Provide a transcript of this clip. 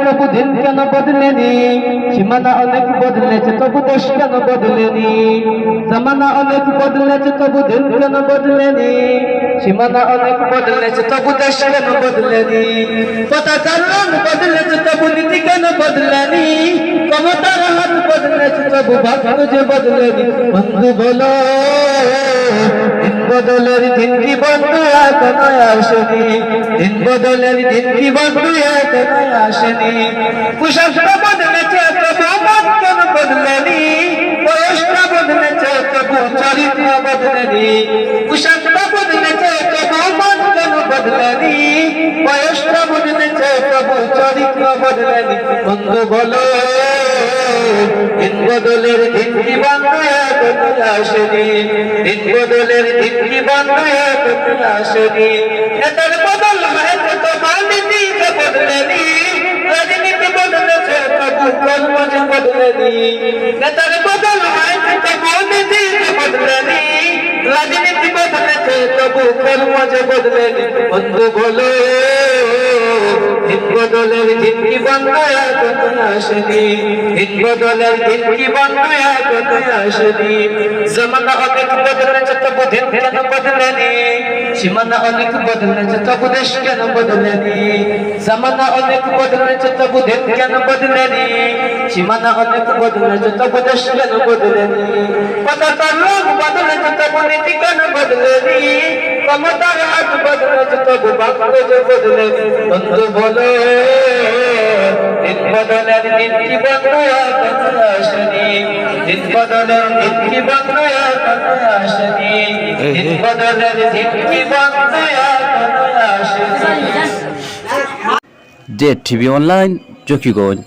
তবু দিন কেন বদলেনি, সীমানা অনেক বদলেছে তবু দেশ কেন বদলেনি। জামানা অনেক বদলেছে তবু দিন কেন বদলেনি, সীমানা অনেক বদলেছে তবু দেশ কেন বদলেনি। পতাকার রং বদলেছে তবু নীতি কেন বদলেনি, ক্ষমতার হাত বদলেছে তবু ভাগ্য যে বদলেনি। বন্ধু বলো দিন বদলের দিন কি বন্ধু এখনো আসেনি, দিন বদলের দিন কি বন্ধু এখনো আসেনি। পোশাকটা বদলেছে তবু মন কেন বদলেনি, বয়সটা বদলেছে তবু চরিত্র বদলেনি। পোশাকটা বদলেছে তবু মন কেন বদলেনি, বয়সটা বদলেছে তবু চরিত্র বদলেনি। বন্ধু বলো দিন বদলের দিন কি বন্ধু এখনো আসেনি, দিন বদলের দিন কি বন্ধু এখনো আসেনি। নেতার বদল হয়েছে তোমার নীতি বদলেনি, রাজনীতি বদলেছে তবু কর্ম যে বদলেনি। নেতার বদল হয়েছে তবু নীতি বদলেনি, রাজনীতি বদলেছে তবু কর্ম যে বদলেনি। বন্ধু বলো দিন বদলের দিন কি বন্ধু এখনো আসেনি, দিন বদলের দিন কি বন্ধু এখনো আসেনি। জামানা অনেক বদলেছে তবু দিন কেন বদলেনি, সীমানা অনেক বদলেছে তবু দেশ কেন বদলেনি। জামানা অনেক বদলেছে তবু দিন কেন বদলেনি, সীমানা অনেক বদলেছে তবু দেশ কেন বদলেনি। পতাকার রং বদলেছে তবু নীতি কেন বদলেনি, ক্ষমতার হাত বদলেছে তবু ভাগ্য যে বদলেনি। বন্ধু বলো দিন বদলের দিন কি বন্ধু এখনো আসেনি, দিন বদলের দিন কি বন্ধু এখনো আসেনি, দিন বদলের দিন কি বন্ধু এখনো আসেনি। Date TV online, Zakiganj.